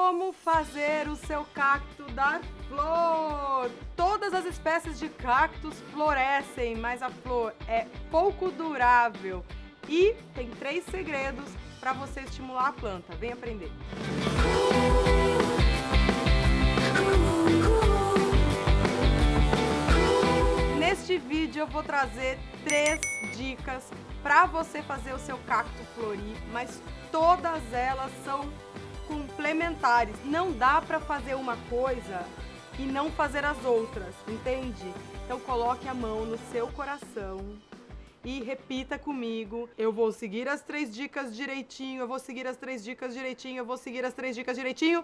Como fazer o seu cacto dar flor? Todas as espécies de cactos florescem, mas a flor é pouco durável. E tem 3 segredos para você estimular a planta. Vem aprender! Neste vídeo eu vou trazer 3 dicas para você fazer o seu cacto florir, mas todas elas são complementares. Não dá para fazer uma coisa e não fazer as outras, entende? Então coloque a mão no seu coração e repita comigo. Eu vou seguir as 3 dicas direitinho, eu vou seguir as 3 dicas direitinho, eu vou seguir as 3 dicas direitinho.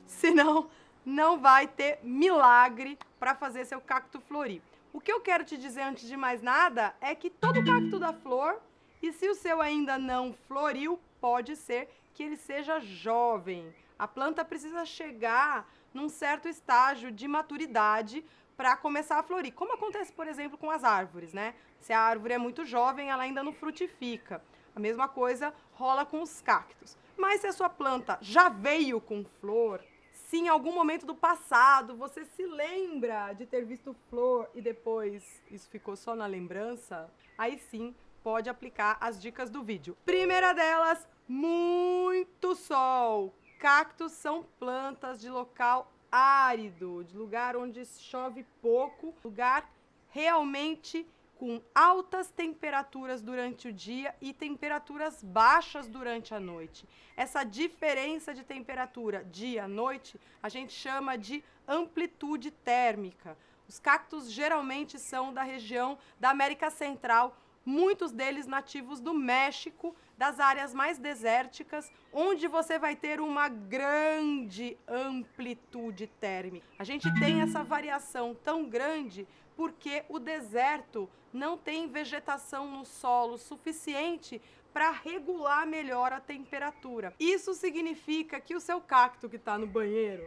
Senão, não vai ter milagre para fazer seu cacto florir. O que eu quero te dizer antes de mais nada é que todo cacto dá flor, e se o seu ainda não floriu, pode ser que ele seja jovem. A planta precisa chegar num certo estágio de maturidade para começar a florir. Como acontece, por exemplo, com as árvores, né? Se a árvore é muito jovem, ela ainda não frutifica. A mesma coisa rola com os cactos. Mas se a sua planta já veio com flor, se em algum momento do passado você se lembra de ter visto flor e depois isso ficou só na lembrança, aí sim pode aplicar as dicas do vídeo. Primeira delas, muito sol. Cactos são plantas de local árido, de lugar onde chove pouco, lugar realmente com altas temperaturas durante o dia e temperaturas baixas durante a noite. Essa diferença de temperatura dia-noite a gente chama de amplitude térmica. Os cactos geralmente são da região da América Central, muitos deles nativos do México, das áreas mais desérticas, onde você vai ter uma grande amplitude térmica. A gente tem essa variação tão grande porque o deserto não tem vegetação no solo suficiente para regular melhor a temperatura. Isso significa que o seu cacto que está no banheiro,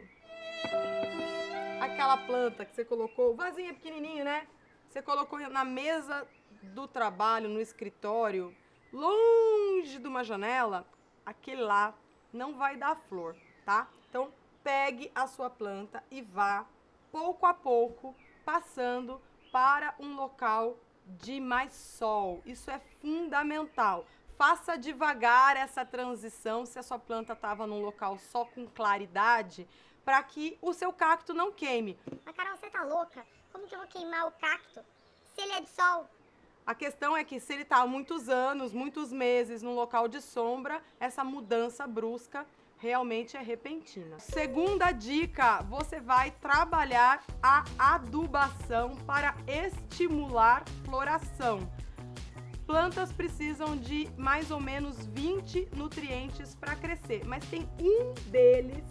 aquela planta que você colocou, o vasinho é pequenininho, né? Você colocou na mesa do trabalho, no escritório, longe de uma janela, aquele lá não vai dar flor, tá? Então, pegue a sua planta e vá, pouco a pouco, passando para um local de mais sol. Isso é fundamental. Faça devagar essa transição, se a sua planta estava num local só com claridade, para que o seu cacto não queime. Mas Carol, você tá louca? Como que eu vou queimar o cacto se ele é de sol? A questão é que se ele está há muitos anos, muitos meses num local de sombra, essa mudança brusca realmente é repentina. Segunda dica, você vai trabalhar a adubação para estimular floração. Plantas precisam de mais ou menos 20 nutrientes para crescer, mas tem um deles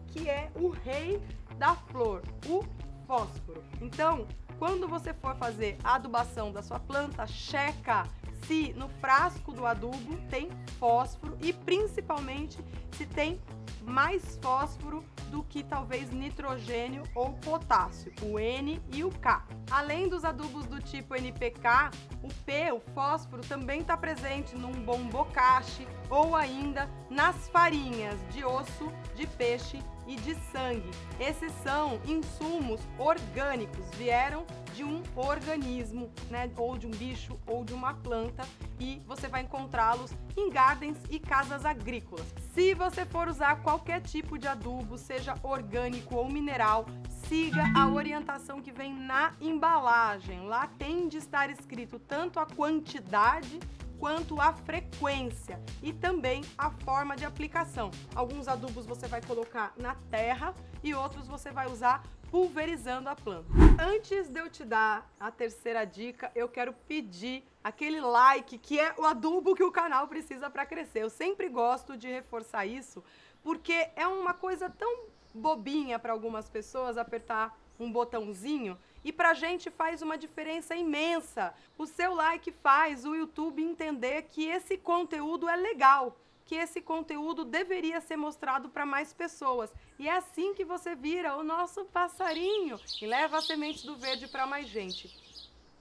que é o rei da flor, o fósforo. Então, quando você for fazer a adubação da sua planta, checa se no frasco do adubo tem fósforo e principalmente se tem mais fósforo do que talvez nitrogênio ou potássio, o N e o K. Além dos adubos do tipo NPK, o P, o fósforo, também está presente num bom bocashi ou ainda nas farinhas de osso, de peixe e de sangue. Esses são insumos orgânicos, vieram de um organismo, né, ou de um bicho ou de uma planta, e você vai encontrá-los em gardens e casas agrícolas. Se você for usar qualquer tipo de adubo, seja orgânico ou mineral, siga a orientação que vem na embalagem. Lá tem de estar escrito tanto a quantidade quanto a frequência e também a forma de aplicação. Alguns adubos você vai colocar na terra e outros você vai usar pulverizando a planta. Antes de eu te dar a terceira dica, eu quero pedir aquele like, que é o adubo que o canal precisa para crescer. Eu sempre gosto de reforçar isso, porque é uma coisa tão bobinha para algumas pessoas apertar um botãozinho, e pra gente faz uma diferença imensa. O seu like faz o YouTube entender que esse conteúdo é legal, que esse conteúdo deveria ser mostrado para mais pessoas. E é assim que você vira o nosso passarinho e leva as sementes do verde para mais gente.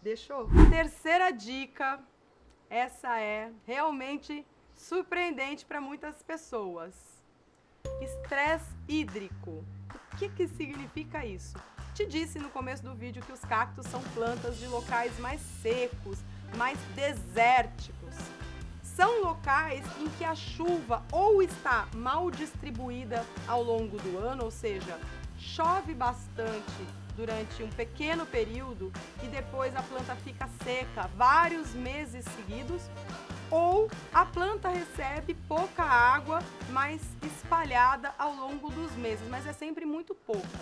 Deixou? Terceira dica, essa é realmente surpreendente para muitas pessoas. Estresse hídrico. O que significa isso? Te disse no começo do vídeo que os cactos são plantas de locais mais secos, mais desérticos. São locais em que a chuva ou está mal distribuída ao longo do ano, ou seja, chove bastante durante um pequeno período e depois a planta fica seca vários meses seguidos, ou a planta recebe pouca água, mas espalhada ao longo dos meses, mas é sempre muito pouca.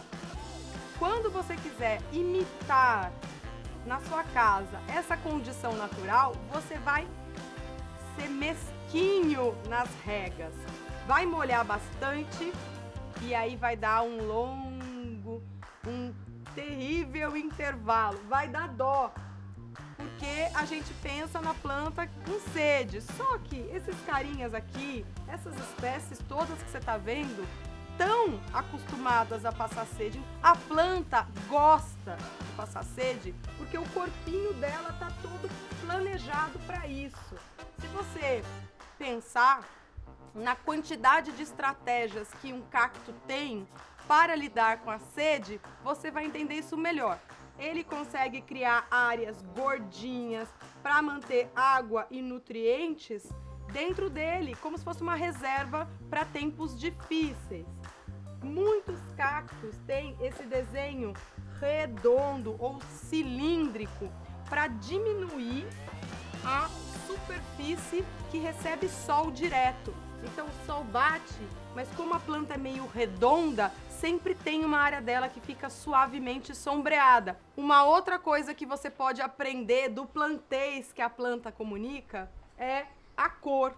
Quando você quiser imitar na sua casa essa condição natural, você vai ser mesquinho nas regas. Vai molhar bastante e aí vai dar um terrível intervalo. Vai dar dó, porque a gente pensa na planta com sede. Só que esses carinhas aqui, essas espécies todas que você está vendo, estão acostumadas a passar sede. A planta gosta de passar sede porque o corpinho dela está todo planejado para isso. Se você pensar na quantidade de estratégias que um cacto tem para lidar com a sede, você vai entender isso melhor. Ele consegue criar áreas gordinhas para manter água e nutrientes dentro dele, como se fosse uma reserva para tempos difíceis. Muitos cactos têm esse desenho redondo ou cilíndrico para diminuir a superfície que recebe sol direto. Então o sol bate, mas como a planta é meio redonda, sempre tem uma área dela que fica suavemente sombreada. Uma outra coisa que você pode aprender do plantês que a planta comunica é a cor.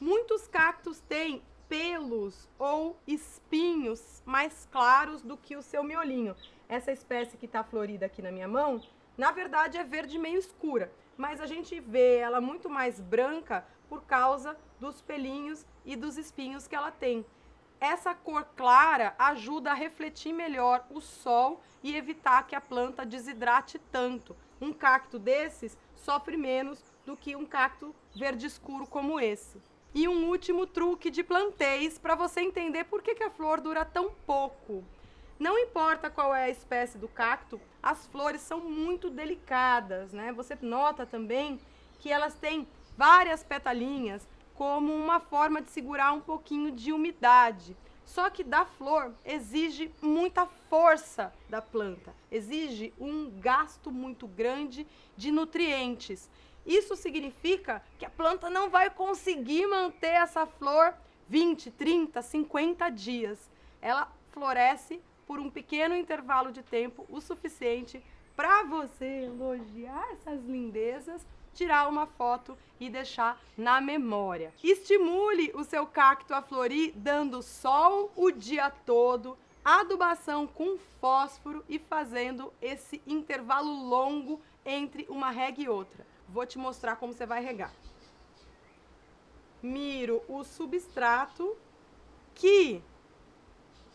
Muitos cactos têm pelos ou espinhos mais claros do que o seu miolinho. Essa espécie que está florida aqui na minha mão, na verdade é verde meio escura, mas a gente vê ela muito mais branca por causa dos pelinhos e dos espinhos que ela tem. Essa cor clara ajuda a refletir melhor o sol e evitar que a planta desidrate tanto. Um cacto desses sofre menos do que um cacto verde escuro como esse. E um último truque de plantês para você entender por que a flor dura tão pouco. Não importa qual é a espécie do cacto, as flores são muito delicadas, né? Você nota também que elas têm várias petalinhas como uma forma de segurar um pouquinho de umidade. Só que da flor exige muita força da planta, exige um gasto muito grande de nutrientes. Isso significa que a planta não vai conseguir manter essa flor 20, 30, 50 dias. Ela floresce por um pequeno intervalo de tempo, o suficiente para você elogiar essas lindezas, tirar uma foto e deixar na memória. Estimule o seu cacto a florir dando sol o dia todo, adubação com fósforo e fazendo esse intervalo longo entre uma rega e outra. Vou te mostrar como você vai regar. Miro o substrato que,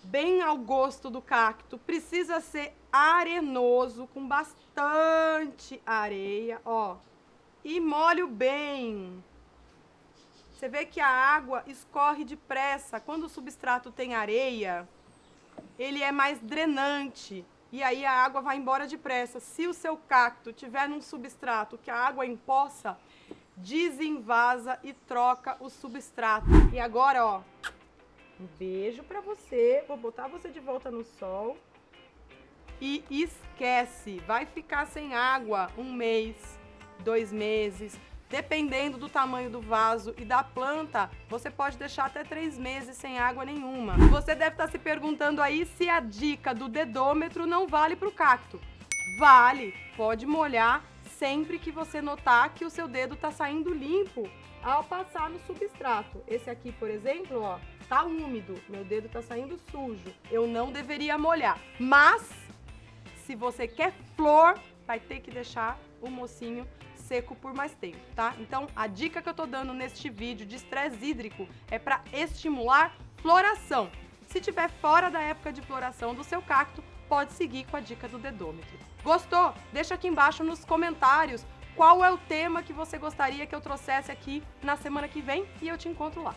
bem ao gosto do cacto, precisa ser arenoso, com bastante areia, ó. E molho bem. Você vê que a água escorre depressa. Quando o substrato tem areia, ele é mais drenante. E aí a água vai embora depressa. Se o seu cacto tiver num substrato que a água empoça, desenvasa e troca o substrato. E agora, ó, um beijo pra você. Vou botar você de volta no sol. E esquece, vai ficar sem água 1 mês, 2 meses, dependendo do tamanho do vaso e da planta, você pode deixar até 3 meses sem água nenhuma. Você deve estar se perguntando aí se a dica do dedômetro não vale para o cacto. Vale, pode molhar sempre que você notar que o seu dedo está saindo limpo ao passar no substrato. Esse aqui, por exemplo, ó, tá úmido, meu dedo está saindo sujo. Eu não deveria molhar, mas se você quer flor, vai ter que deixar o mocinho seco por mais tempo, tá? Então, a dica que eu tô dando neste vídeo de estresse hídrico é para estimular floração. Se tiver fora da época de floração do seu cacto, pode seguir com a dica do dedômetro. Gostou? Deixa aqui embaixo nos comentários qual é o tema que você gostaria que eu trouxesse aqui na semana que vem e eu te encontro lá.